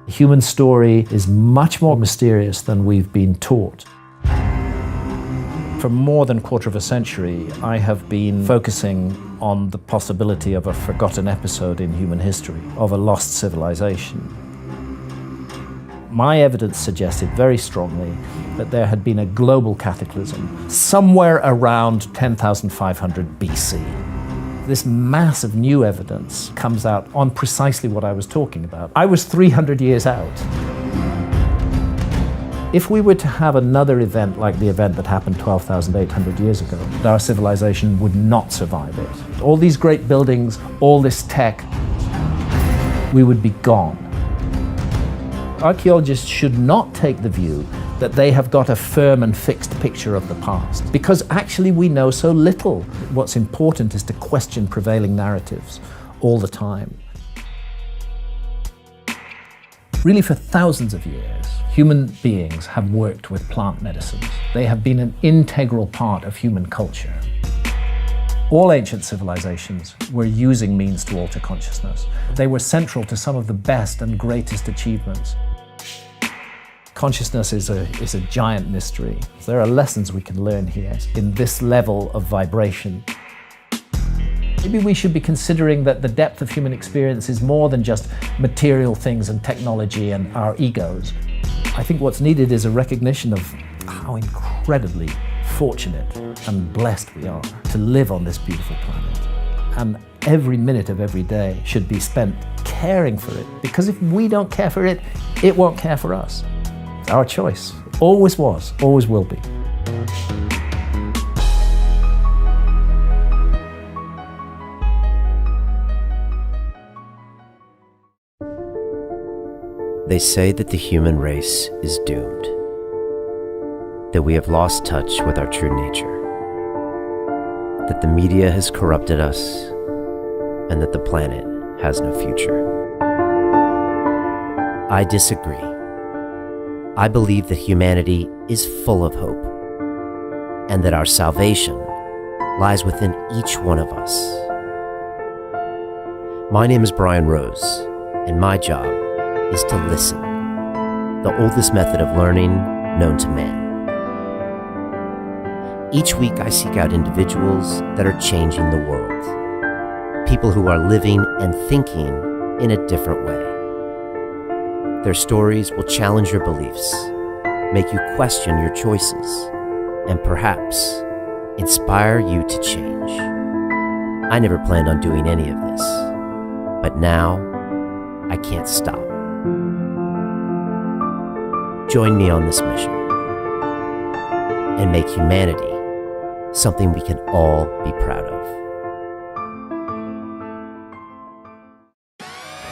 The human story is much more mysterious than we've been taught. For more than a quarter of a century, I have been focusing on the possibility of a forgotten episode in human history, of a lost civilization. My evidence suggested very strongly that there had been a global cataclysm somewhere around 10,500 BC. This mass of new evidence comes out on precisely what I was talking about. I was 300 years out. If we were to have another event like the event that happened 12,800 years ago, our civilization would not survive it. All these great buildings, all this tech, we would be gone. Archaeologists should not take the view that they have got a firm and fixed picture of the past, because actually we know so little. What's important is to question prevailing narratives all the time. Really, for thousands of years, human beings have worked with plant medicines. They have been an integral part of human culture. All ancient civilizations were using means to alter consciousness. They were central to some of the best and greatest achievements. Consciousness is a giant mystery. There are lessons we can learn here in this level of vibration. Maybe we should be considering that the depth of human experience is more than just material things and technology and our egos. I think what's needed is a recognition of how incredibly fortunate and blessed we are to live on this beautiful planet. And every minute of every day should be spent caring for it, because if we don't care for it, it won't care for us. It's our choice. Always was, always will be. They say that the human race is doomed, that we have lost touch with our true nature, that the media has corrupted us, and that the planet has no future. I disagree. I believe that humanity is full of hope, and that our salvation lies within each one of us. My name is Brian Rose, and my job is to listen, the oldest method of learning known to man. Each week I seek out individuals that are changing the world, people who are living and thinking in a different way. Their stories will challenge your beliefs, make you question your choices, and perhaps inspire you to change. I never planned on doing any of this, but now I can't stop. Join me on this mission and make humanity something we can all be proud of.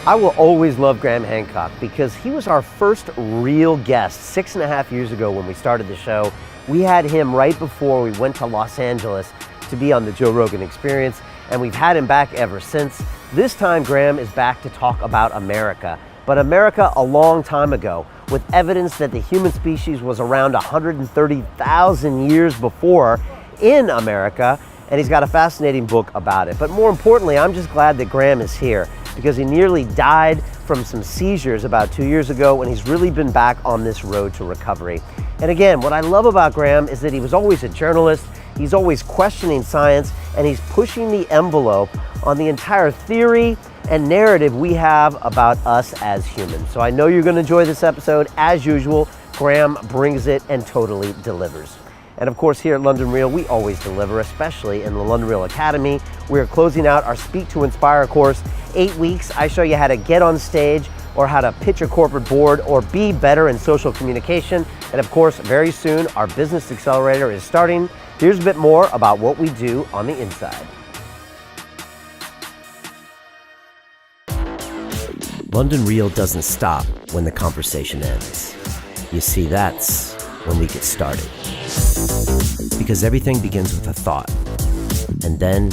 I will always love Graham Hancock because he was our first real guest 6.5 years ago when we started the show. We had him right before we went to Los Angeles to be on the Joe Rogan Experience, and we've had him back ever since. This time, Graham is back to talk about America, but America a long time ago, with evidence that the human species was around 130,000 years before in America, and he's got a fascinating book about it. But more importantly, I'm just glad that Graham is here because he nearly died from some seizures about 2 years ago, and he's really been back on this road to recovery. And again, what I love about Graham is that he was always a journalist, he's always questioning science, and he's pushing the envelope on the entire theory and narrative we have about us as humans. So I know you're gonna enjoy this episode. As usual, Graham brings it and totally delivers. And of course, here at London Real, we always deliver, especially in the London Real Academy. We're closing out our Speak to Inspire course. 8 weeks, I show you how to get on stage or how to pitch a corporate board or be better in social communication. And of course, very soon, our Business Accelerator is starting. Here's a bit more about what we do on the inside. London Real doesn't stop when the conversation ends. You see, that's when we get started. Because everything begins with a thought, and then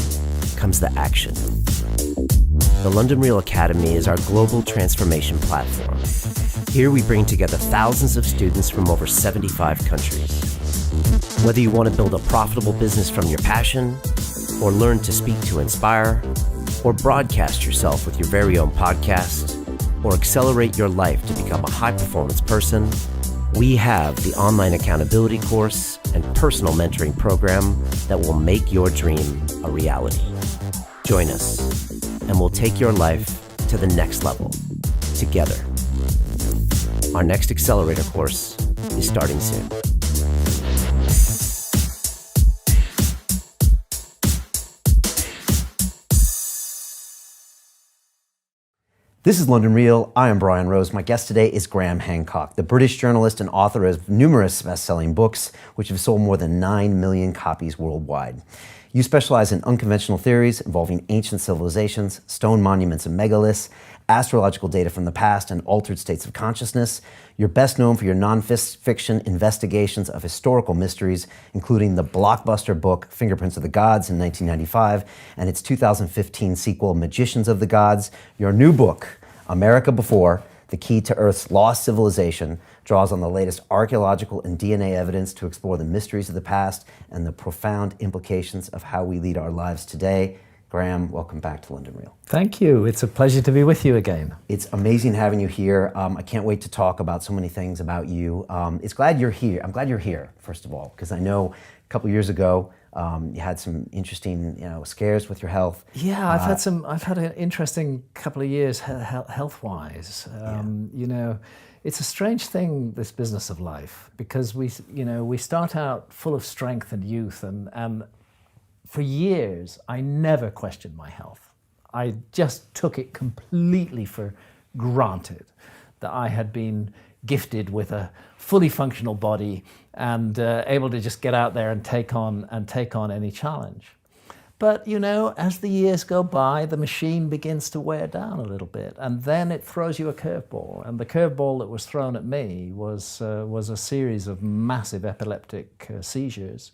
comes the action. The London Real Academy is our global transformation platform. Here we bring together thousands of students from over 75 countries. Whether you want to build a profitable business from your passion, or learn to speak to inspire, or broadcast yourself with your very own podcast, or accelerate your life to become a high-performance person, we have the online accountability course and personal mentoring program that will make your dream a reality. Join us, and we'll take your life to the next level, together. Our next accelerator course is starting soon. This is London Real. I am Brian Rose. My guest today is Graham Hancock, the British journalist and author of numerous best-selling books, which have sold more than 9 million copies worldwide. You specialize in unconventional theories involving ancient civilizations, stone monuments and megaliths, astrological data from the past, and altered states of consciousness. You're best known for your non-fiction investigations of historical mysteries, including the blockbuster book Fingerprints of the Gods in 1995 and its 2015 sequel Magicians of the Gods. Your new book, America Before, The Key to Earth's Lost Civilization, draws on the latest archaeological and DNA evidence to explore the mysteries of the past and the profound implications of how we lead our lives today. Graham, welcome back to London Real. Thank you. It's a pleasure to be with you again. It's amazing having you here. I can't wait to talk about so many things about you. It's glad you're here. I'm glad you're here, first of all, because I know a couple years ago you had some interesting, scares with your health. Yeah, I've had an interesting couple of years health-wise. It's a strange thing, this business of life, because we start out full of strength and youth, and for years, I never questioned my health. I just took it completely for granted that I had been gifted with a fully functional body and able to just get out there and take on any challenge. But as the years go by, the machine begins to wear down a little bit, and then it throws you a curveball. And the curveball that was thrown at me was a series of massive epileptic seizures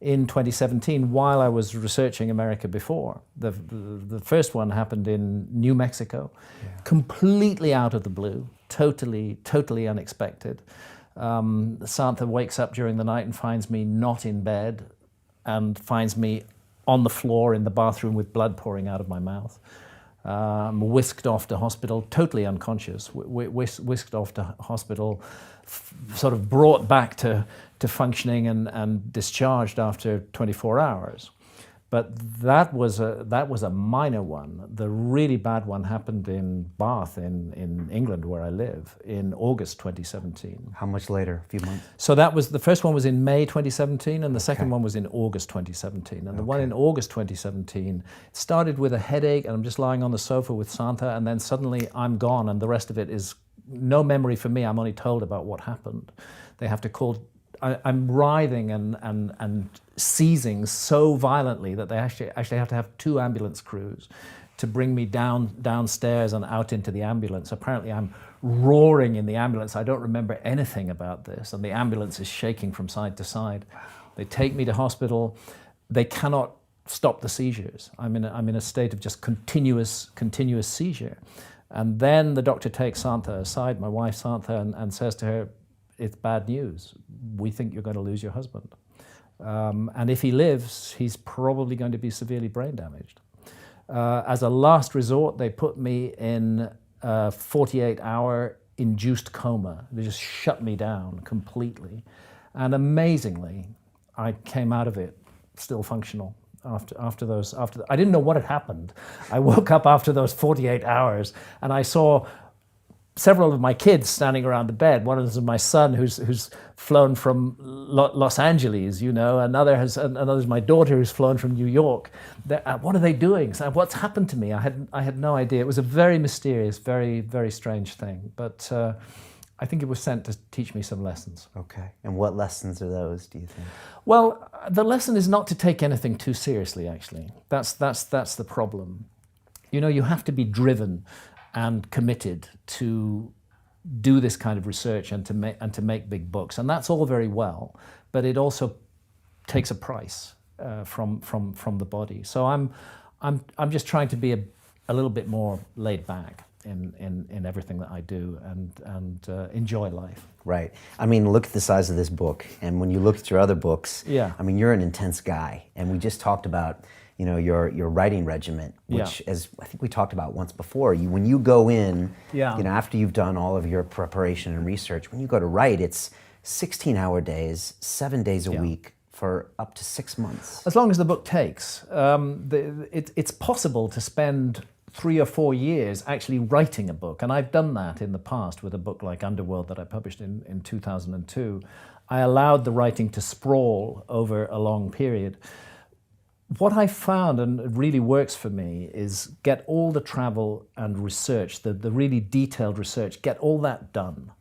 in 2017, while I was researching America Before. The first one happened in New Mexico, completely out of the blue, totally unexpected. Santa wakes up during the night and finds me not in bed and finds me on the floor in the bathroom with blood pouring out of my mouth. Whisked off to hospital, totally unconscious, whisked off to hospital, sort of brought back to functioning and discharged after 24 hours. But that was a minor one. The really bad one happened in Bath in England, where I live, in August 2017. How much later? A few months? So the first one was in May 2017, and the second one was in August 2017. And the one in August 2017 started with a headache, and I'm just lying on the sofa with Santa, and then suddenly I'm gone, and the rest of it is no memory for me. I'm only told about what happened. They have to call. I'm writhing and seizing so violently that they actually have to have 2 ambulance crews to bring me downstairs and out into the ambulance. Apparently I'm roaring in the ambulance. I don't remember anything about this, and the ambulance is shaking from side to side. They take me to hospital. They cannot stop the seizures. I'm in a state of just continuous seizure. And then the doctor takes Santa aside, my wife Santa, and says to her, "It's bad news. We think you're going to lose your husband. And if he lives, he's probably going to be severely brain damaged." As a last resort, they put me in a 48-hour induced coma. They just shut me down completely. And amazingly, I came out of it still functional. I didn't know what had happened. I woke up after those 48 hours and I saw several of my kids standing around the bed. One of them is my son, who's flown from Los Angeles, Another is my daughter, who's flown from New York. What are they doing? So what's happened to me? I had no idea. It was a very mysterious, very, very strange thing. But I think it was sent to teach me some lessons. Okay. And what lessons are those, do you think? Well, the lesson is not to take anything too seriously, actually. That's the problem. You have to be driven and committed to do this kind of research and to make big books, and that's all very well, but it also takes a price from the body. So I'm just trying to be a little bit more laid back in everything that I do and enjoy life. Right. I mean, look at the size of this book, and when you look at your other books, yeah. I mean, you're an intense guy, and we just talked about your writing regiment, which, Yeah. as I think we talked about once before, when you go in, Yeah. after you've done all of your preparation and research, when you go to write, it's 16-hour days, 7 days a week for up to 6 months. As long as the book takes. It's possible to spend 3 or 4 years actually writing a book, and I've done that in the past with a book like Underworld that I published in 2002. I allowed the writing to sprawl over a long period. What I found, and it really works for me, is get all the travel and research, the really detailed research, get all that done.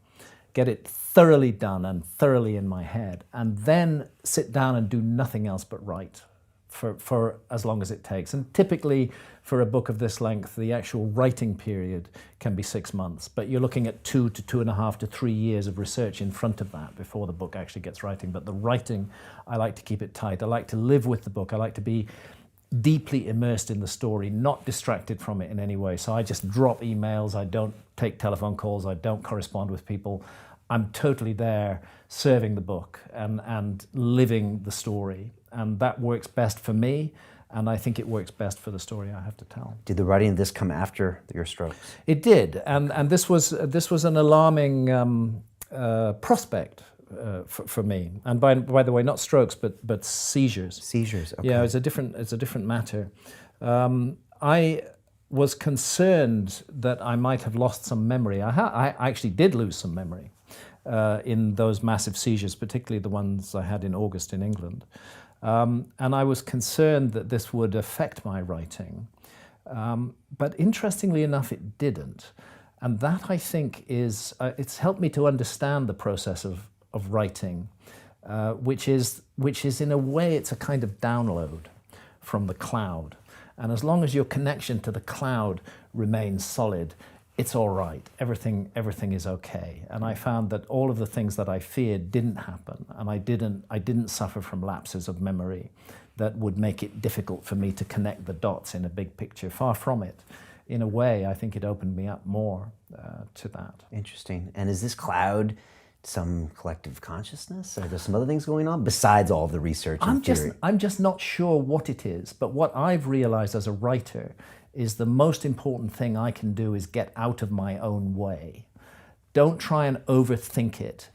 Get it thoroughly done and thoroughly in my head, and then sit down and do nothing else but write for as long as it takes. And typically for a book of this length, the actual writing period can be 6 months, but you're looking at 2 to 2.5 to 3 years of research in front of that before the book actually gets writing. But the writing, I like to keep it tight. I like to live with the book. I like to be deeply immersed in the story, not distracted from it in any way. So I just drop emails, I don't take telephone calls, I don't correspond with people. I'm totally there serving the book and living the story. And that works best for me, and I think it works best for the story I have to tell. Did the writing of this come after your strokes? It did, and this was an alarming prospect for me. And by the way, not strokes, but seizures. Seizures, okay. Yeah, it's a different matter. I was concerned that I might have lost some memory. I actually did lose some memory in those massive seizures, particularly the ones I had in August in England. And I was concerned that this would affect my writing. But interestingly enough, it didn't. And that, I think, is, it's helped me to understand the process of writing, which is in a way, it's a kind of download from the cloud. And as long as your connection to the cloud remains solid, it's all right. Everything is okay. And I found that all of the things that I feared didn't happen, and I didn't suffer from lapses of memory that would make it difficult for me to connect the dots in a big picture. Far from it. In a way, I think it opened me up more to that. Interesting. And is this cloud some collective consciousness? Are there some other things going on besides all of the research and theory? I'm just not sure what it is, but what I've realized as a writer is the most important thing I can do is get out of my own way. Don't try and overthink it.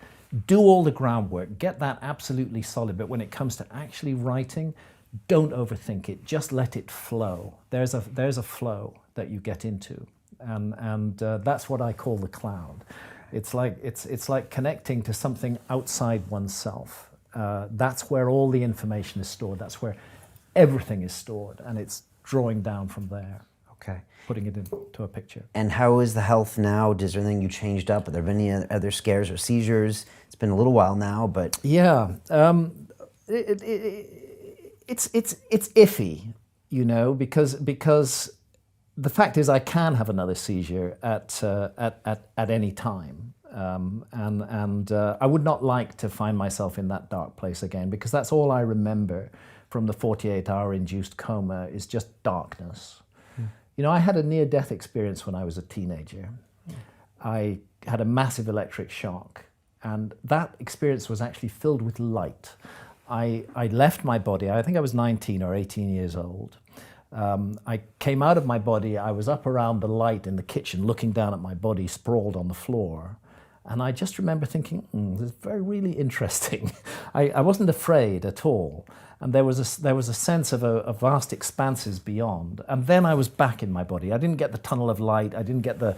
Do all the groundwork, get that absolutely solid, but when it comes to actually writing, don't overthink it, just let it flow. There's a flow that you get into, and that's what I call the cloud. It's like connecting to something outside oneself. That's where all the information is stored, that's where everything is stored, and it's drawing down from there. Okay. Putting it into a picture. And how is the health now? Is there anything you changed up? Are there been any other scares or seizures? It's been a little while now, but... Yeah. It's iffy, because the fact is I can have another seizure at any time. And I would not like to find myself in that dark place again, because that's all I remember from the 48-hour induced coma is just darkness. I had a near-death experience when I was a teenager. I had a massive electric shock, and that experience was actually filled with light. I left my body, I think I was 19 or 18 years old. I came out of my body, I was up around the light in the kitchen looking down at my body sprawled on the floor. And I just remember thinking, this is really interesting. I wasn't afraid at all. And there was a sense of a vast expanses beyond. And then I was back in my body. I didn't get the tunnel of light. I didn't get the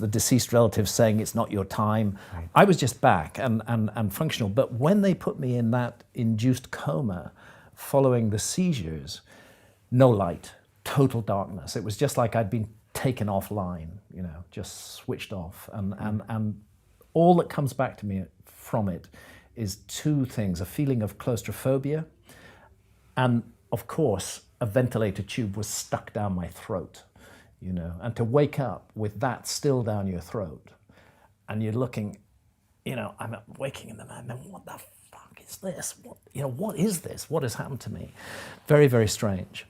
deceased relatives saying it's not your time. Right. I was just back and functional. But when they put me in that induced coma following the seizures, no light, total darkness. It was just like I'd been taken offline, just switched off. And all that comes back to me from it is two things: a feeling of claustrophobia, and of course, a ventilator tube was stuck down my throat, and to wake up with that still down your throat, and you're looking, I'm waking in the night, and what the fuck is this? What is this? What has happened to me? Very, very strange.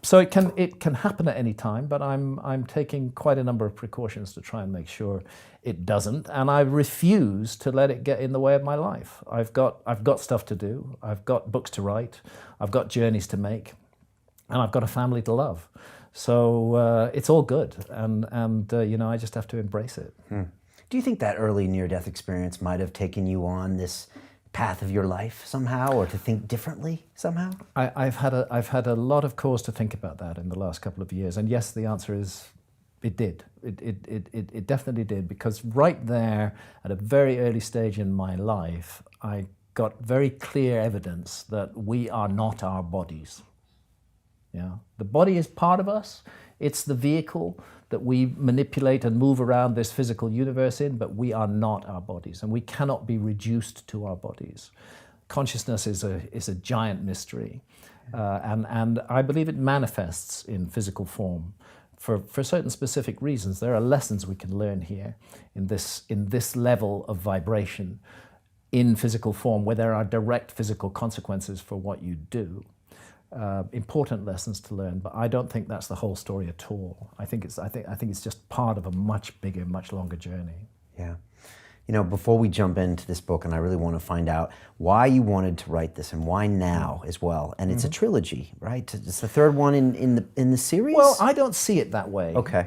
So it can happen at any time, but I'm taking quite a number of precautions to try and make sure it doesn't, and I refuse to let it get in the way of my life. I've got stuff to do. I've got books to write. I've got journeys to make, and I've got a family to love. So it's all good, and I just have to embrace it. Do you think that early near-death experience might have taken you on this path of your life somehow, or to think differently somehow? I've had a lot of cause to think about that in the last couple of years, and yes, the answer is it did. It definitely did, because right there at a very early stage in my life, I got very clear evidence that we are not our bodies. Yeah, the body is part of us. It's the vehicle that we manipulate and move around this physical universe in, but we are not our bodies, and we cannot be reduced to our bodies. Consciousness is a giant mystery, and I believe it manifests in physical form for certain specific reasons. There are lessons we can learn here in this level of vibration in physical form, where there are direct physical consequences for what you do. Important lessons to learn, but I don't think that's the whole story at all. I think it's just part of a much bigger, much longer journey. Yeah. Before we jump into this book, and I really want to find out why you wanted to write this and why now as well. And it's a trilogy, right? It's the third one in the series? Well, I don't see it that way. Okay.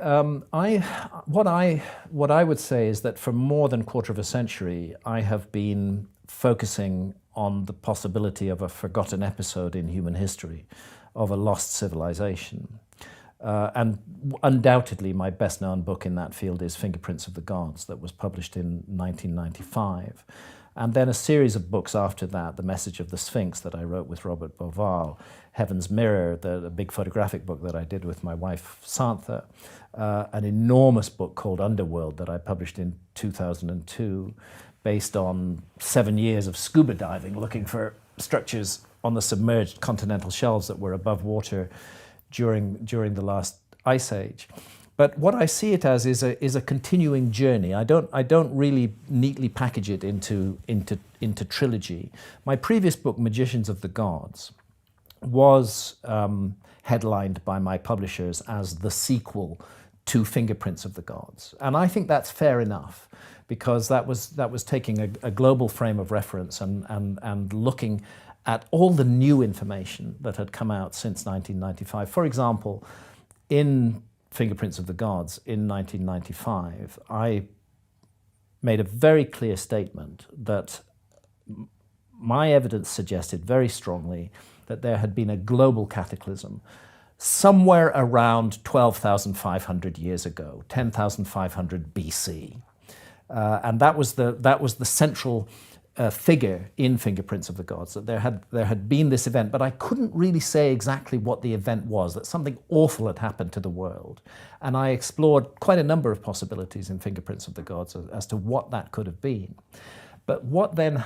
What I would say is that for more than a quarter of a century, I have been focusing on the possibility of a forgotten episode in human history, of a lost civilization. And undoubtedly my best known book in that field is Fingerprints of the Gods, that was published in 1995. And then a series of books after that, The Message of the Sphinx that I wrote with Robert Bauval, Heaven's Mirror, the big photographic book that I did with my wife Santha, an enormous book called Underworld that I published in 2002, based on 7 years of scuba diving, looking for structures on the submerged continental shelves that were above water during the last ice age. But what I see it as is a continuing journey. I don't really neatly package it into trilogy. My previous book, Magicians of the Gods, was headlined by my publishers as the sequel to Fingerprints of the Gods, and I think that's fair enough, because that was taking a global frame of reference and looking at all the new information that had come out since 1995. For example, in Fingerprints of the Gods in 1995, I made a very clear statement that my evidence suggested very strongly that there had been a global cataclysm somewhere around 12,500 years ago, 10,500 BC. And that was the central figure in Fingerprints of the Gods, that there had been this event, but I couldn't really say exactly what the event was, that something awful had happened to the world. And I explored quite a number of possibilities in Fingerprints of the Gods as to what that could have been. But what then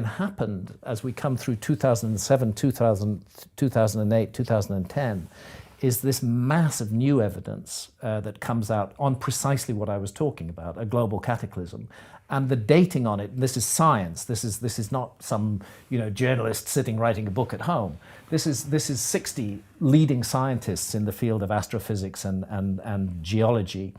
happened as we come through 2007, 2008, 2010, is this mass of new evidence that comes out on precisely what I was talking about, a global cataclysm. And the dating on it, this is science. This is not some journalist sitting writing a book at home. This is 60 leading scientists in the field of astrophysics and geology,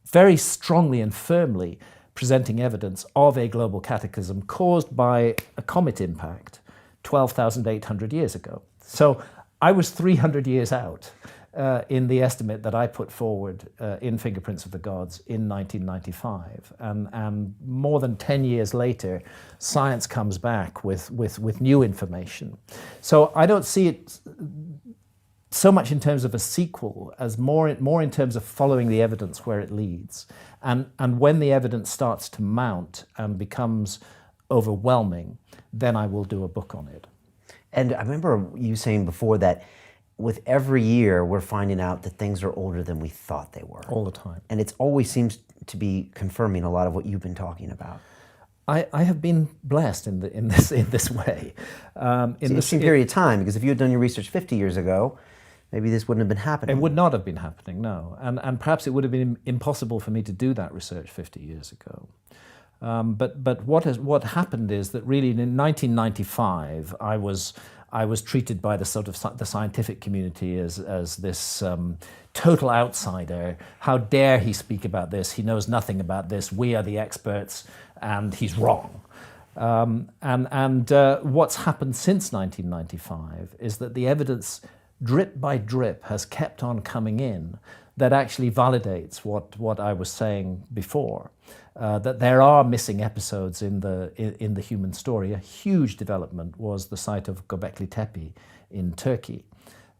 very strongly and firmly presenting evidence of a global cataclysm caused by a comet impact 12,800 years ago. So I was 300 years out in the estimate that I put forward in Fingerprints of the Gods in 1995. And more than 10 years later, science comes back with new information. So I don't see it so much in terms of a sequel as more in terms of following the evidence where it leads. And when the evidence starts to mount and becomes overwhelming, then I will do a book on it. And I remember you saying before that with every year, we're finding out that things are older than we thought they were. All the time. And it always seems to be confirming a lot of what you've been talking about. I have been blessed in this way. In the same period of time, because if you had done your research 50 years ago, maybe this wouldn't have been happening. It would not have been happening, no. And perhaps it would have been impossible for me to do that research 50 years ago. But what happened is that really in 1995, I was I was treated by the the scientific community as this total outsider. How dare he speak about this? He knows nothing about this. We are the experts, and he's wrong. What's happened since 1995 is that the evidence, drip by drip, has kept on coming in that actually validates what I was saying before, that there are missing episodes in the human story. A huge development was the site of Göbekli Tepe in Turkey,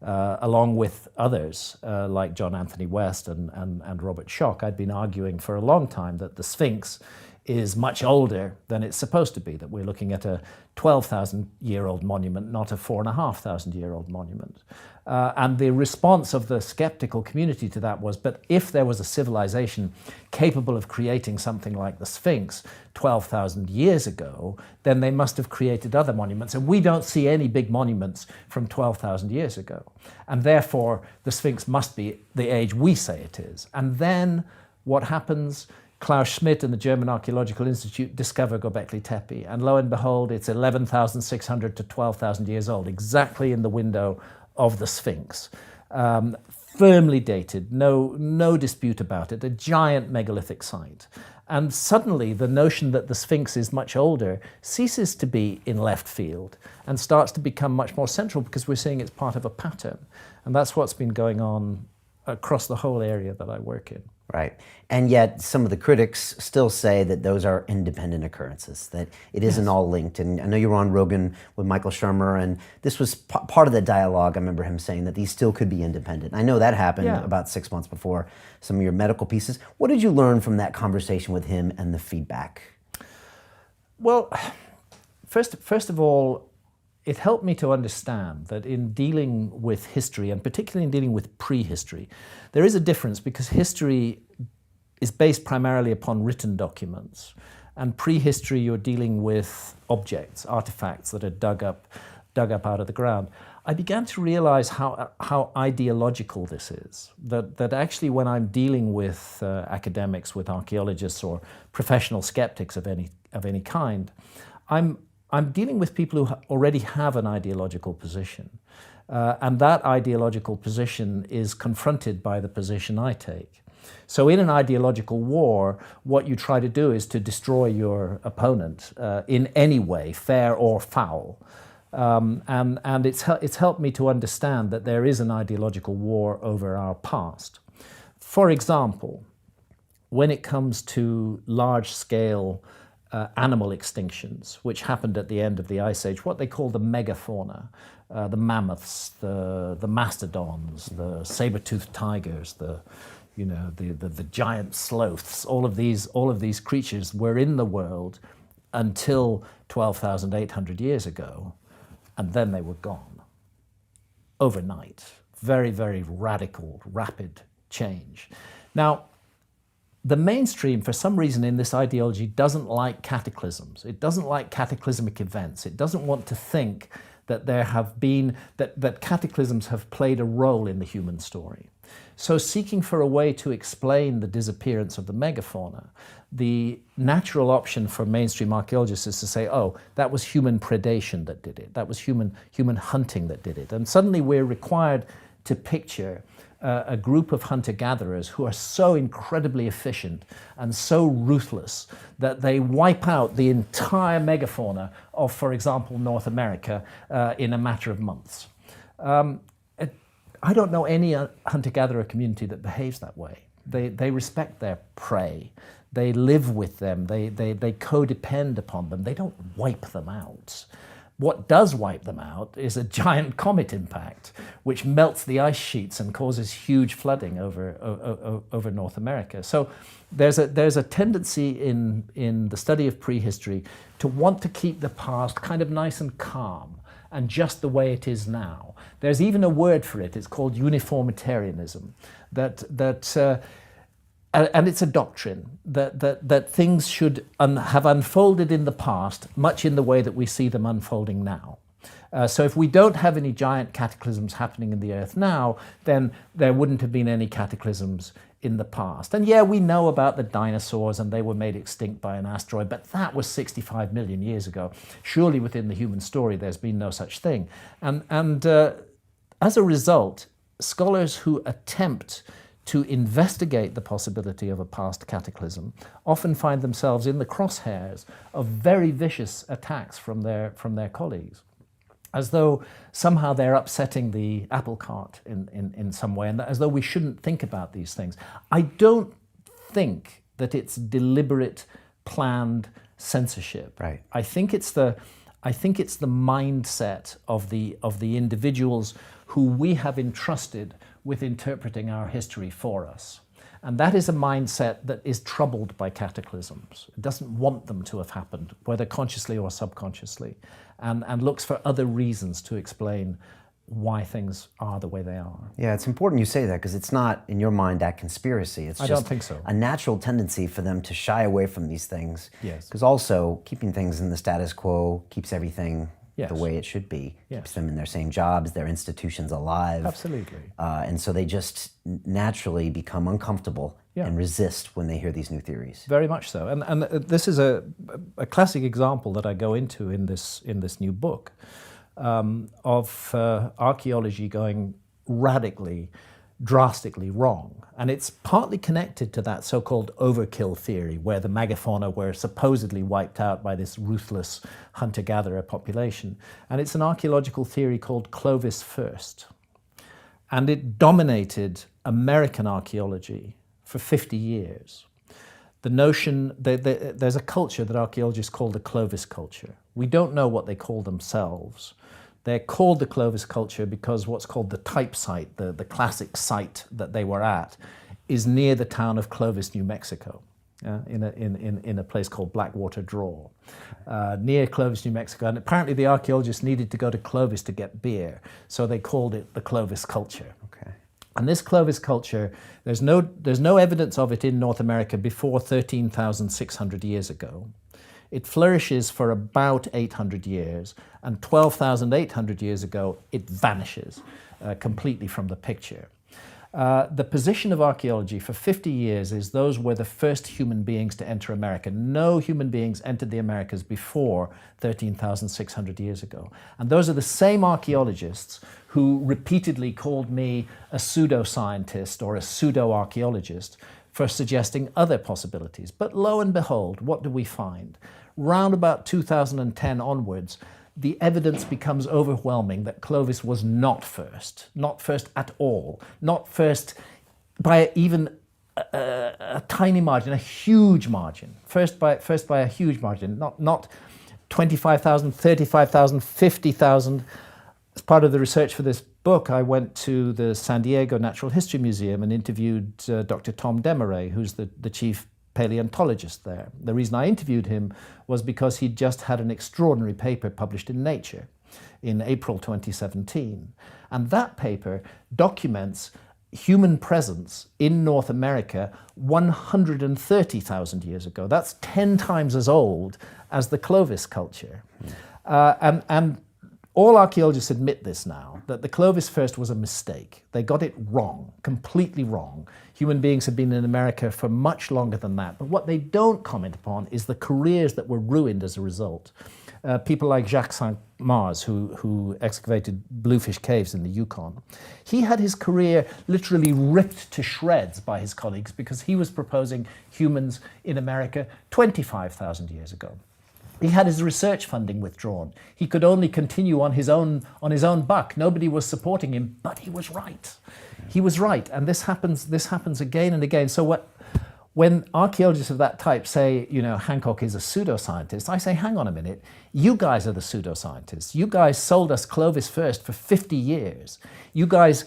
along with others like John Anthony West and Robert Schoch. I'd been arguing for a long time that the Sphinx is much older than it's supposed to be, that we're looking at a 12,000-year-old monument, not a 4,500-year-old monument. And the response of the skeptical community to that was, but if there was a civilization capable of creating something like the Sphinx 12,000 years ago, then they must have created other monuments. And we don't see any big monuments from 12,000 years ago. And therefore, the Sphinx must be the age we say it is. And then what happens? Klaus Schmidt and the German Archaeological Institute discover Göbekli Tepe, and lo and behold, it's 11,600 to 12,000 years old, exactly in the window of the Sphinx. Firmly dated, no dispute about it, a giant megalithic site. And suddenly the notion that the Sphinx is much older ceases to be in left field and starts to become much more central, because we're seeing it's part of a pattern. And that's what's been going on across the whole area that I work in. Right. And yet some of the critics still say that those are independent occurrences, that it isn't all linked. And I know you were on Rogan with Michael Shermer, and this was part of the dialogue. I remember him saying that these still could be independent. I know that happened about 6 months before some of your medical pieces. What did you learn from that conversation with him and the feedback? Well, first of all, it helped me to understand that in dealing with history, and particularly in dealing with prehistory, there is a difference, because history is based primarily upon written documents. And prehistory, you're dealing with objects, artifacts that are dug up out of the ground. I began to realize how ideological this is, that actually when I'm dealing with academics, with archaeologists or professional skeptics of any kind, I'm dealing with people who already have an ideological position. And that ideological position is confronted by the position I take. So in an ideological war, what you try to do is to destroy your opponent in any way, fair or foul. And it's helped me to understand that there is an ideological war over our past. For example, when it comes to large-scale animal extinctions, which happened at the end of the Ice Age, what they call the megafauna, the mammoths, the mastodons, the saber-toothed tigers, the giant sloths. All of these creatures were in the world until 12,800 years ago, and then they were gone overnight. Very, very radical, rapid change. Now, the mainstream, for some reason in this ideology, doesn't like cataclysms. It doesn't like cataclysmic events. It doesn't want to think that that cataclysms have played a role in the human story. So seeking for a way to explain the disappearance of the megafauna, the natural option for mainstream archaeologists is to say, oh, that was human predation that did it. That was human hunting that did it. And suddenly we're required to picture a group of hunter-gatherers who are so incredibly efficient and so ruthless that they wipe out the entire megafauna of, for example, North America in a matter of months. I don't know any hunter-gatherer community that behaves that way. They respect their prey. They live with them. They codepend upon them. They don't wipe them out. What does wipe them out is a giant comet impact, which melts the ice sheets and causes huge flooding over North America. So there's a tendency in the study of prehistory to want to keep the past kind of nice and calm and just the way it is now. There's even a word for it. It's called uniformitarianism. And it's a doctrine that things should have unfolded in the past, much in the way that we see them unfolding now. So if we don't have any giant cataclysms happening in the Earth now, then there wouldn't have been any cataclysms in the past. And yeah, we know about the dinosaurs and they were made extinct by an asteroid, but that was 65 million years ago. Surely within the human story there's been no such thing. And as a result, scholars who attempt to investigate the possibility of a past cataclysm often find themselves in the crosshairs of very vicious attacks from their colleagues, as though somehow they're upsetting the apple cart in some way, and as though we shouldn't think about these things. I don't think that it's deliberate, planned censorship. Right. I think it's the mindset of the individuals who we have entrusted with interpreting our history for us. And that is a mindset that is troubled by cataclysms. It doesn't want them to have happened, whether consciously or subconsciously, and looks for other reasons to explain why things are the way they are. Yeah, it's important you say that, because it's not, in your mind, that conspiracy. It's I just don't think so. a natural tendency for them to shy away from these things. Yes. Because also, keeping things in the status quo keeps everything Yes. the way it should be. Yes. Keeps them in their same jobs, their institutions alive. Absolutely. And so they just naturally become uncomfortable Yeah. and resist when they hear these new theories. Very much so. And this is a classic example that I go into in this new book of archaeology going radically, drastically wrong. And it's partly connected to that so-called overkill theory, where the megafauna were supposedly wiped out by this ruthless hunter-gatherer population. And it's an archaeological theory called Clovis first. And it dominated American archaeology for 50 years. The notion that there's a culture that archaeologists call the Clovis culture. We don't know what they call themselves. They're called the Clovis culture because what's called the type site, the classic site that they were at, is near the town of Clovis, New Mexico, in a place called Blackwater Draw, near Clovis, New Mexico. And apparently the archaeologists needed to go to Clovis to get beer, so they called it the Clovis culture. Okay. And this Clovis culture, there's no evidence of it in North America before 13,600 years ago. It flourishes for about 800 years, and 12,800 years ago, it vanishes completely from the picture. The position of archaeology for 50 years is those were the first human beings to enter America. No human beings entered the Americas before 13,600 years ago. And those are the same archaeologists who repeatedly called me a pseudoscientist or a pseudo-archaeologist for suggesting other possibilities. But lo and behold, what do we find? Round about 2010 onwards, the evidence becomes overwhelming that Clovis was not first at all, not first by even a tiny margin, a huge margin, first by a huge margin, not 25,000, 35,000, 50,000. As part of the research for this book, I went to the San Diego Natural History Museum and interviewed Dr. Tom Desmarais, who's the chief paleontologist there. The reason I interviewed him was because he'd just had an extraordinary paper published in Nature in April 2017. And that paper documents human presence in North America 130,000 years ago. That's 10 times as old as the Clovis culture. And all archaeologists admit this now, that the Clovis first was a mistake. They got it wrong, completely wrong. Human beings have been in America for much longer than that. But what they don't comment upon is the careers that were ruined as a result. People like Jacques Saint-Mars, who excavated Bluefish Caves in the Yukon. He had his career literally ripped to shreds by his colleagues because he was proposing humans in America 25,000 years ago. He had his research funding withdrawn. He could only continue on his own buck. Nobody was supporting him, but he was right. He was right, and this happens again and again. So when archaeologists of that type say, Hancock is a pseudoscientist, I say, hang on a minute, you guys are the pseudoscientists. You guys sold us Clovis first for 50 years. You guys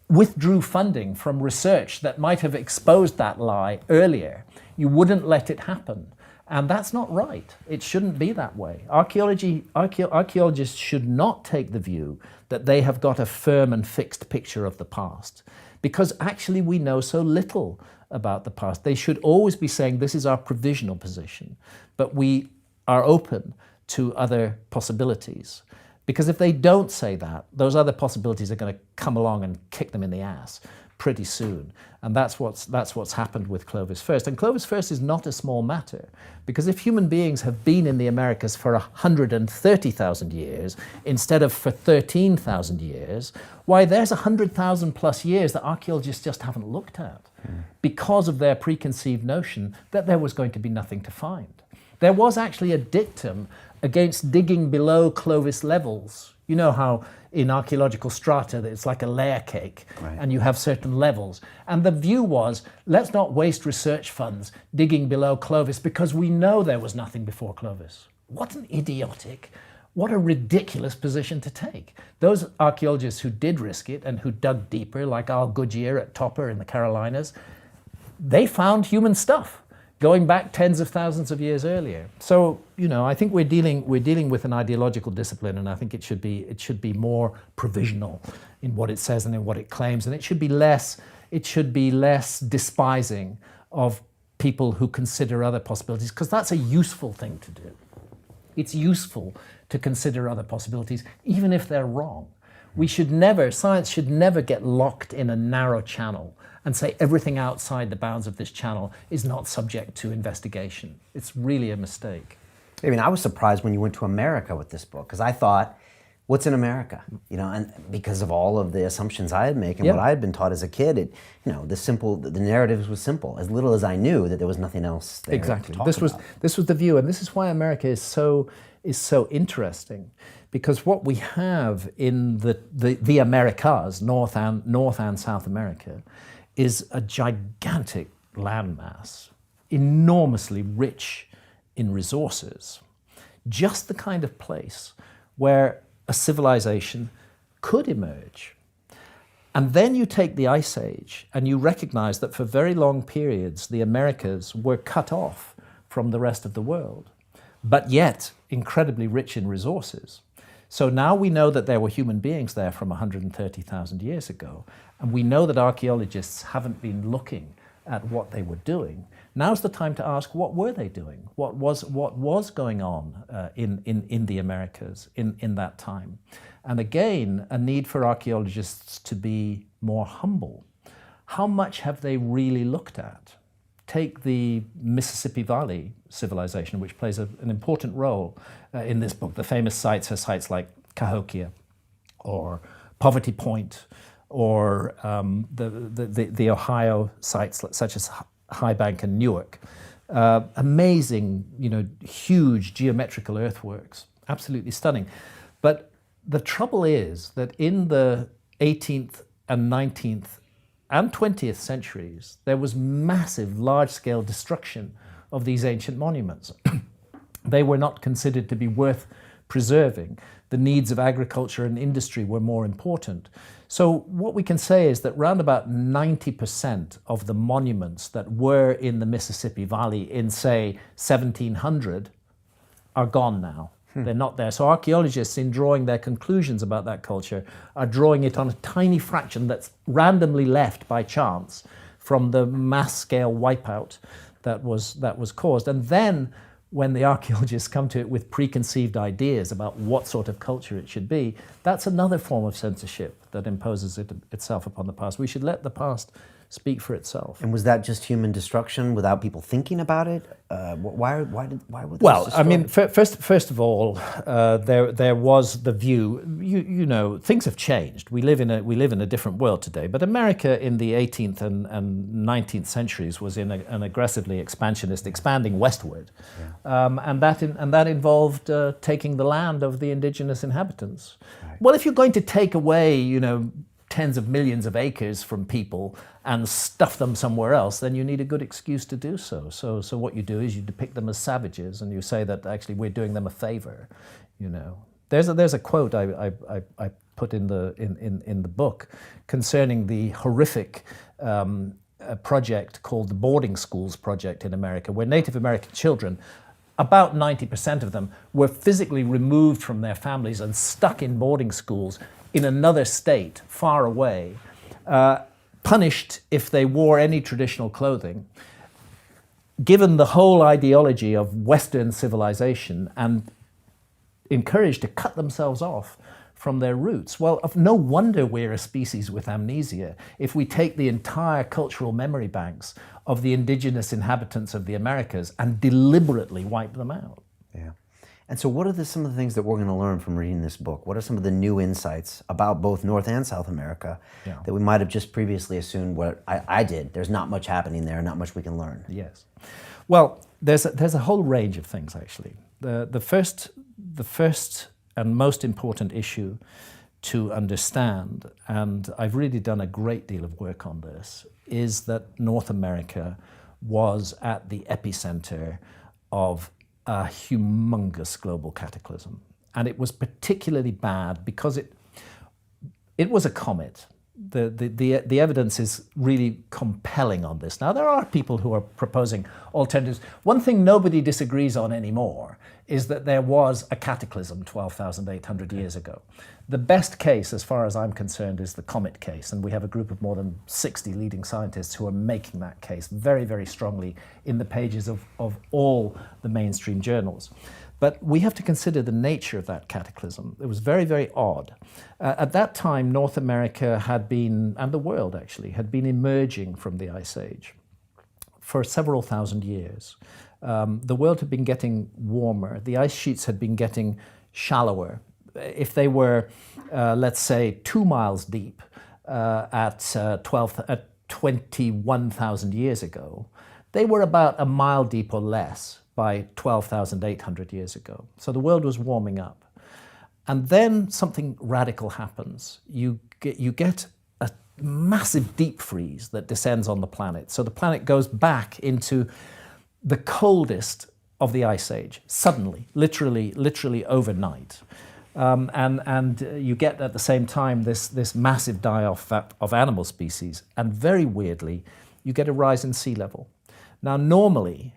withdrew funding from research that might have exposed that lie earlier. You wouldn't let it happen. And that's not right. It shouldn't be that way. Archaeologists should not take the view that they have got a firm and fixed picture of the past, because actually we know so little about the past. They should always be saying this is our provisional position, but we are open to other possibilities. Because if they don't say that, those other possibilities are going to come along and kick them in the ass pretty soon. And that's what's happened with Clovis First. And Clovis First is not a small matter, because if human beings have been in the Americas for 130,000 years instead of for 13,000 years, why, there's 100,000 plus years that archaeologists just haven't looked at because of their preconceived notion that there was going to be nothing to find. There was actually a dictum against digging below Clovis levels. You know how in archaeological strata that it's like a layer cake, right, and you have certain levels. And the view was, let's not waste research funds digging below Clovis because we know there was nothing before Clovis. What an idiotic, what a ridiculous position to take. Those archaeologists who did risk it and who dug deeper, like Al Goodyear at Topper in the Carolinas, they found human stuff going back tens of thousands of years earlier. So, you know, I think we're dealing with an ideological discipline, and I think it should be more provisional in what it says and in what it claims, and it should be less despising of people who consider other possibilities, because that's a useful thing to do. It's useful to consider other possibilities, even if they're wrong. Science should never get locked in a narrow channel and say everything outside the bounds of this channel is not subject to investigation. It's really a mistake. I mean, I was surprised when you went to America with this book, because I thought, what's in America? You know, and because of all of the assumptions I had made and what I had been taught as a kid, the narrative was simple. As little as I knew that there was nothing else there exactly. to talk This about. was the view, and this is why America is so interesting, because what we have in the Americas, North and South America, is a gigantic landmass, enormously rich in resources, just the kind of place where a civilization could emerge. And then you take the Ice Age and you recognize that for very long periods, the Americas were cut off from the rest of the world, but yet incredibly rich in resources. So now we know that there were human beings there from 130,000 years ago, and we know that archaeologists haven't been looking at what they were doing. Now's the time to ask, what were they doing? What was going on in the Americas in that time? And again, a need for archaeologists to be more humble. How much have they really looked at? Take the Mississippi Valley civilization, which plays an important role in this book. The famous sites are sites like Cahokia or Poverty Point, or the Ohio sites such as High Bank and Newark. Amazing, huge geometrical earthworks, absolutely stunning. But the trouble is that in the 18th and 19th and 20th centuries, there was massive, large-scale destruction of these ancient monuments. They were not considered to be worth preserving. The needs of agriculture and industry were more important. So what we can say is that round about 90% of the monuments that were in the Mississippi Valley in, say, 1700 are gone now. They're not there. So archaeologists, in drawing their conclusions about that culture, are drawing it on a tiny fraction that's randomly left by chance from the mass-scale wipeout that was caused. And then when the archaeologists come to it with preconceived ideas about what sort of culture it should be, that's another form of censorship that imposes itself upon the past. We should let the past speak for itself. And was that just human destruction without people thinking about it? Why would this Well, destroy? I mean, first of all, there was the view. You know, things have changed. We live in a different world today. But America in the 18th and 19th centuries was in an aggressively expansionist, expanding westward, and that involved taking the land of the indigenous inhabitants. Right. Well, if you're going to take away, tens of millions of acres from people and stuff them somewhere else, then you need a good excuse to do so. So what you do is you depict them as savages, and you say that actually we're doing them a favor. There's a quote I put in the book concerning the horrific project called the boarding schools project in America, where Native American children, about 90% of them, were physically removed from their families and stuck in boarding schools in another state, far away, punished if they wore any traditional clothing. Given the whole ideology of Western civilization and encouraged to cut themselves off from their roots. Well, no wonder we're a species with amnesia if we take the entire cultural memory banks of the indigenous inhabitants of the Americas and deliberately wipe them out. Yeah. And so what are some of the things that we're going to learn from reading this book? What are some of the new insights about both North and South America that we might have just previously assumed what I did? There's not much happening there, not much we can learn. Yes. Well, there's a whole range of things, actually. The first and most important issue to understand, and I've really done a great deal of work on this, is that North America was at the epicenter of a humongous global cataclysm. And it was particularly bad because it was a comet. The evidence is really compelling on this. Now, there are people who are proposing alternatives. One thing nobody disagrees on anymore is that there was a cataclysm 12,800 years ago. The best case, as far as I'm concerned, is the comet case, and we have a group of more than 60 leading scientists who are making that case very, very strongly in the pages of all the mainstream journals. But we have to consider the nature of that cataclysm. It was very, very odd. At that time, North America had been, and the world actually, had been emerging from the Ice Age for several thousand years. The world had been getting warmer. The ice sheets had been getting shallower. If they were, let's say, 2 miles deep at 21,000 years ago, they were about a mile deep or less by 12,800 years ago. So the world was warming up. And then something radical happens. You get a massive deep freeze that descends on the planet. So the planet goes back into the coldest of the Ice Age, suddenly, literally overnight. And you get at the same time this massive die-off of animal species. And very weirdly, you get a rise in sea level. Now, normally,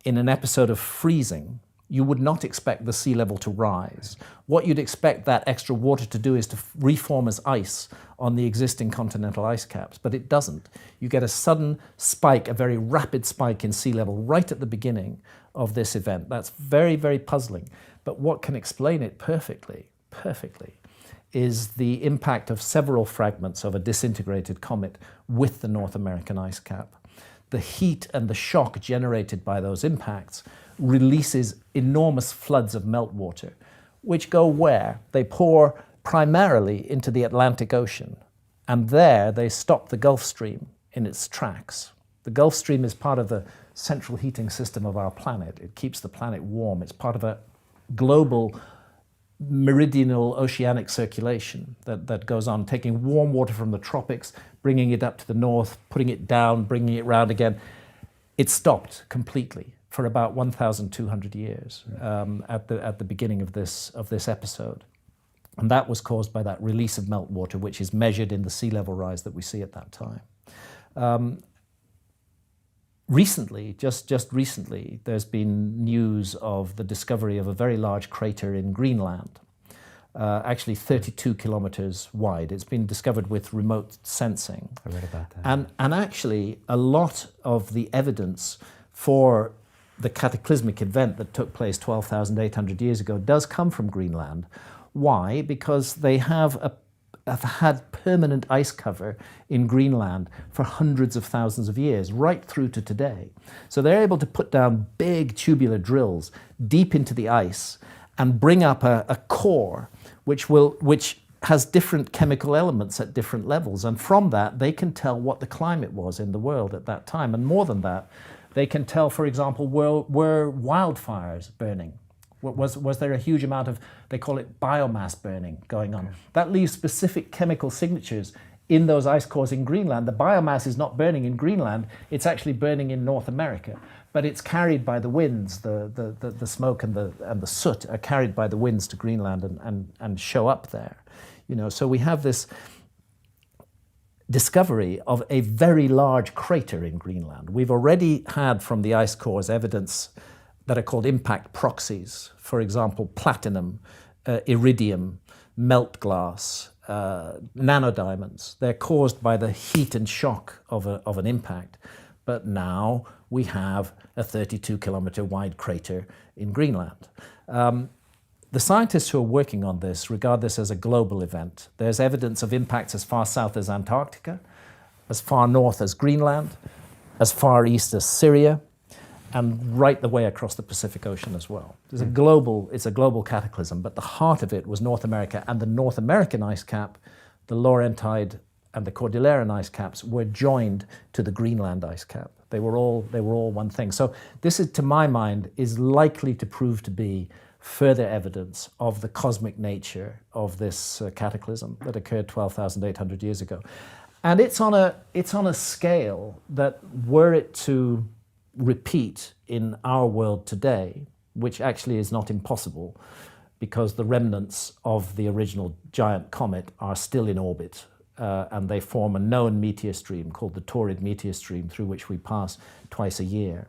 in an episode of freezing, you would not expect the sea level to rise. What you'd expect that extra water to do is to reform as ice on the existing continental ice caps, but it doesn't. You get a sudden spike, a very rapid spike in sea level right at the beginning of this event. That's very, very puzzling. But what can explain it perfectly, is the impact of several fragments of a disintegrated comet with the North American ice cap. The heat and the shock generated by those impacts releases enormous floods of meltwater, which go where? They pour primarily into the Atlantic Ocean, and there they stop the Gulf Stream in its tracks. The Gulf Stream is part of the central heating system of our planet. It keeps the planet warm. It's part of a global meridional oceanic circulation that goes on, taking warm water from the tropics, bringing it up to the north, putting it down, bringing it round again. It stopped completely for about 1,200 years at the beginning of this episode. And that was caused by that release of meltwater, which is measured in the sea level rise that we see at that time. Recently, just recently, there's been news of the discovery of a very large crater in Greenland, actually 32 kilometers wide. It's been discovered with remote sensing. I read about that. And actually, a lot of the evidence for the cataclysmic event that took place 12,800 years ago does come from Greenland. Why? Because they have had permanent ice cover in Greenland for hundreds of thousands of years, right through to today. So they're able to put down big tubular drills deep into the ice and bring up a core which has different chemical elements at different levels. And from that, they can tell what the climate was in the world at that time. And more than that, they can tell, for example, were wildfires burning? Was there a huge amount of, they call it biomass burning going on? That leaves specific chemical signatures in those ice cores in Greenland. The biomass is not burning in Greenland, it's actually burning in North America. But it's carried by the winds, the smoke and the soot are carried by the winds to Greenland and show up there. So we have this discovery of a very large crater in Greenland. We've already had from the ice cores evidence that are called impact proxies. For example, platinum, iridium, melt glass, nanodiamonds. They're caused by the heat and shock of an impact. But now we have a 32-kilometer wide crater in Greenland. The scientists who are working on this regard this as a global event. There's evidence of impacts as far south as Antarctica, as far north as Greenland, as far east as Syria, and right the way across the Pacific Ocean as well. It's a global cataclysm, but the heart of it was North America, and the North American ice cap, the Laurentide and the Cordilleran ice caps were joined to the Greenland ice cap. They were all one thing. So this is, to my mind, is likely to prove to be further evidence of the cosmic nature of this cataclysm that occurred 12,800 years ago. And it's on a scale that, were it to repeat in our world today, which actually is not impossible because the remnants of the original giant comet are still in orbit, and they form a known meteor stream called the Taurid meteor stream, through which we pass twice a year.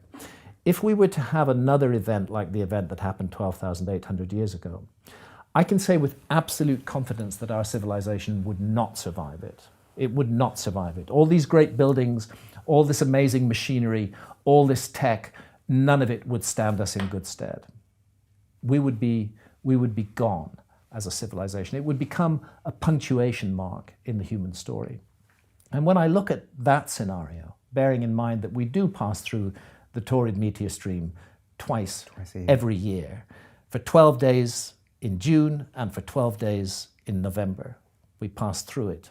If we were to have another event like the event that happened 12,800 years ago, I can say with absolute confidence that our civilization would not survive it. It would not survive it. All these great buildings, all this amazing machinery, all this tech, none of it would stand us in good stead. We would be gone as a civilization. It would become a punctuation mark in the human story. And when I look at that scenario, bearing in mind that we do pass through the Taurid meteor stream twice every year, for 12 days in June and for 12 days in November, we pass through it.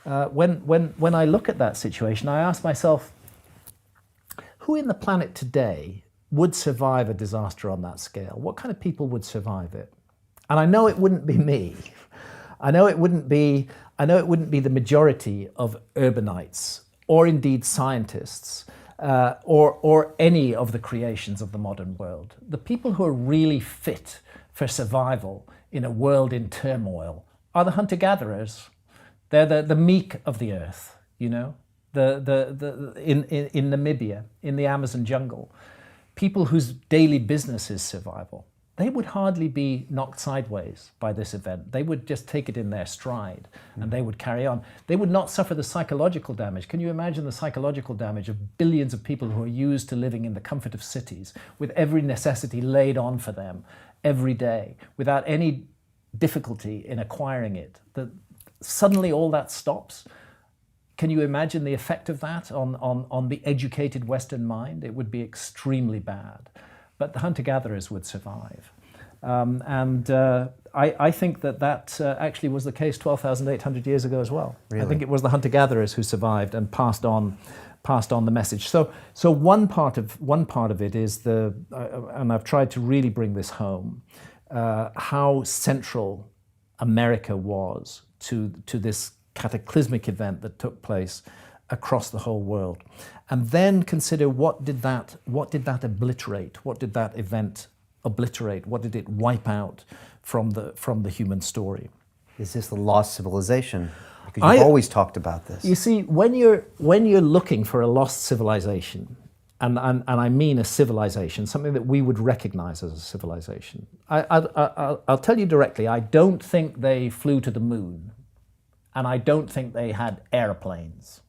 When I look at that situation, I ask myself, who in the planet today would survive a disaster on that scale? What kind of people would survive it? And I know it wouldn't be me. I know it wouldn't be the majority of urbanites, or indeed scientists, or any of the creations of the modern world. The people who are really fit for survival in a world in turmoil are the hunter-gatherers. They're the meek of the earth, you know, in Namibia, in the Amazon jungle. People whose daily business is survival. They would hardly be knocked sideways by this event. They would just take it in their stride and they would carry on. They would not suffer the psychological damage. Can you imagine the psychological damage of billions of people who are used to living in the comfort of cities, with every necessity laid on for them every day, without any difficulty in acquiring it? That suddenly all that stops. Can you imagine the effect of that on the educated Western mind? It would be extremely bad. But the hunter-gatherers would survive. I think that actually was the case 12,800 years ago as well. Really? I think it was the hunter-gatherers who survived and passed on the message. So one part of it is and I've tried to really bring this home, how central America was to this cataclysmic event that took place across the whole world, and then consider what did that obliterate? What did that event obliterate? What did it wipe out from the human story? Is this the lost civilization? Because you've always talked about this. You see, when you're looking for a lost civilization, and I mean a civilization, something that we would recognize as a civilization, I'll tell you directly, I don't think they flew to the moon, and I don't think they had airplanes.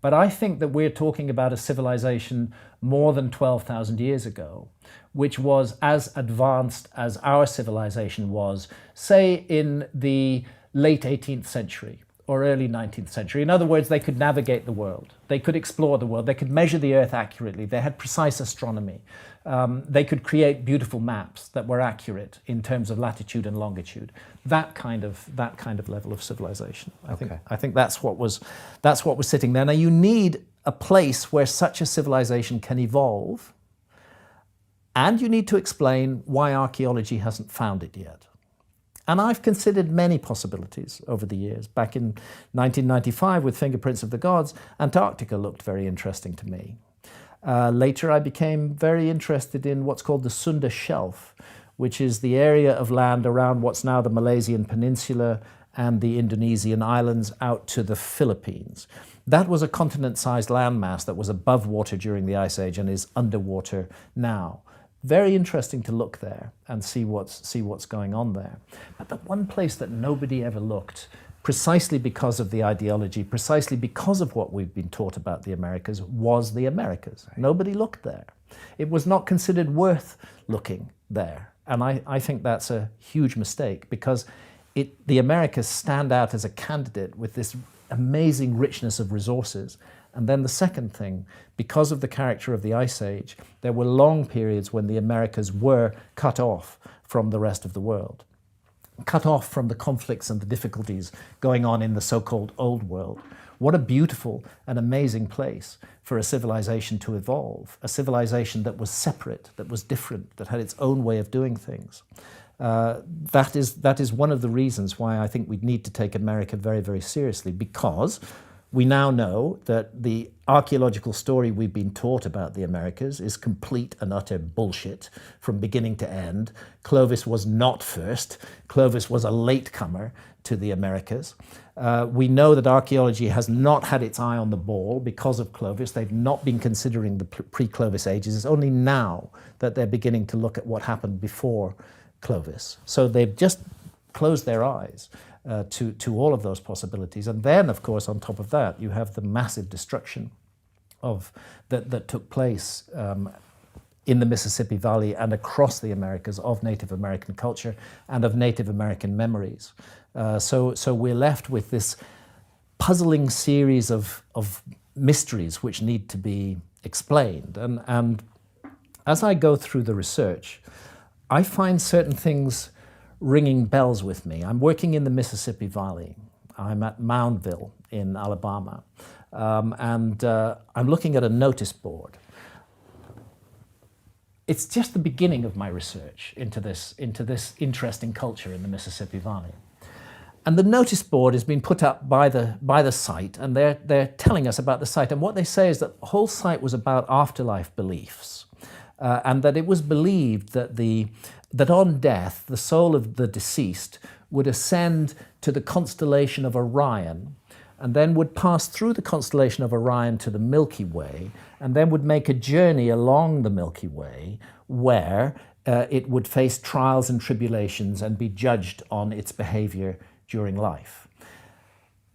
But I think that we're talking about a civilization more than 12,000 years ago, which was as advanced as our civilization was, say, in the late 18th century or early 19th century. In other words, they could navigate the world. They could explore the world. They could measure the Earth accurately. They had precise astronomy. They could create beautiful maps that were accurate in terms of latitude and longitude. That kind of level of civilization. I think that's what was sitting there. Now you need a place where such a civilization can evolve, and you need to explain why archaeology hasn't found it yet. And I've considered many possibilities over the years. Back in 1995 with Fingerprints of the Gods, Antarctica looked very interesting to me. Later I became very interested in what's called the Sunda Shelf, which is the area of land around what's now the Malaysian Peninsula and the Indonesian islands out to the Philippines. That was a continent-sized landmass that was above water during the Ice Age and is underwater now. Very interesting to look there and see what's going on there. But the one place that nobody ever looked, precisely because of the ideology, precisely because of what we've been taught about the Americas, was the Americas. Right. Nobody looked there. It was not considered worth looking there. And I think that's a huge mistake, because the Americas stand out as a candidate with this amazing richness of resources. And then the second thing, because of the character of the Ice Age, there were long periods when the Americas were cut off from the rest of the world, cut off from the conflicts and the difficulties going on in the so-called Old World. What a beautiful and amazing place for a civilization to evolve, a civilization that was separate, that was different, that had its own way of doing things. That is one of the reasons why I think we need to take America very, very seriously, because we now know that the archaeological story we've been taught about the Americas is complete and utter bullshit from beginning to end. Clovis was not first. Clovis was a latecomer to the Americas. We know that archaeology has not had its eye on the ball because of Clovis. They've not been considering the pre-Clovis ages. It's only now that they're beginning to look at what happened before Clovis. So they've just closed their eyes to all of those possibilities. And then, of course, on top of that, you have the massive destruction that took place in the Mississippi Valley and across the Americas of Native American culture and of Native American memories. So we're left with this puzzling series of mysteries which need to be explained. And as I go through the research, I find certain things ringing bells with me. I'm working in the Mississippi Valley. I'm at Moundville in Alabama, and I'm looking at a notice board. It's just the beginning of my research into this interesting culture in the Mississippi Valley. And the notice board has been put up by the site, and they're telling us about the site. And what they say is that the whole site was about afterlife beliefs, and that it was believed that on death, the soul of the deceased would ascend to the constellation of Orion, and then would pass through the constellation of Orion to the Milky Way, and then would make a journey along the Milky Way where it would face trials and tribulations and be judged on its behavior during life.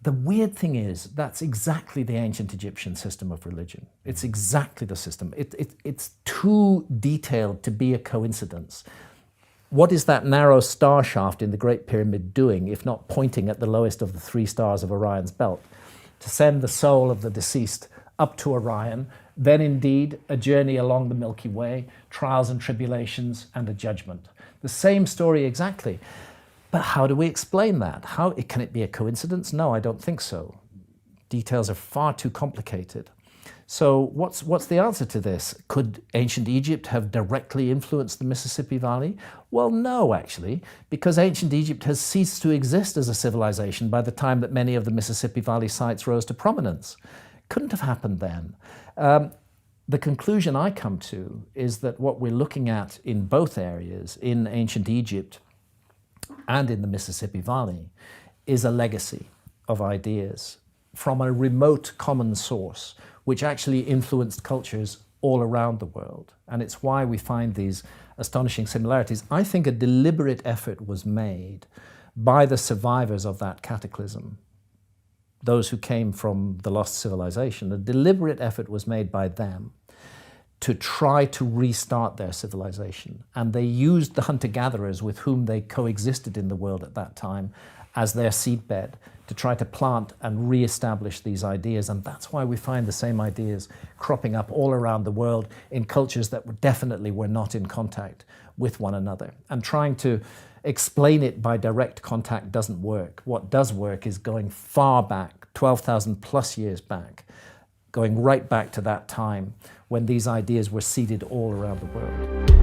The weird thing is, that's exactly the ancient Egyptian system of religion. It's exactly the system. It's too detailed to be a coincidence. What is that narrow star shaft in the Great Pyramid doing, if not pointing at the lowest of the 3 stars of Orion's belt? To send the soul of the deceased up to Orion, then indeed a journey along the Milky Way, trials and tribulations, and a judgment. The same story exactly. But how do we explain that? Can it be a coincidence? No, I don't think so. Details are far too complicated. So what's the answer to this? Could ancient Egypt have directly influenced the Mississippi Valley? Well, no, actually, because ancient Egypt has ceased to exist as a civilization by the time that many of the Mississippi Valley sites rose to prominence. Couldn't have happened then. The conclusion I come to is that what we're looking at in both areas, in ancient Egypt and in the Mississippi Valley, is a legacy of ideas from a remote common source, which actually influenced cultures all around the world. And it's why we find these astonishing similarities. I think a deliberate effort was made by the survivors of that cataclysm, those who came from the lost civilization. A deliberate effort was made by them to try to restart their civilization. And they used the hunter-gatherers with whom they coexisted in the world at that time as their seedbed to try to plant and re-establish these ideas. And that's why we find the same ideas cropping up all around the world in cultures that definitely were not in contact with one another. And trying to explain it by direct contact doesn't work. What does work is going far back, 12,000 plus years back, going right back to that time when these ideas were seeded all around the world.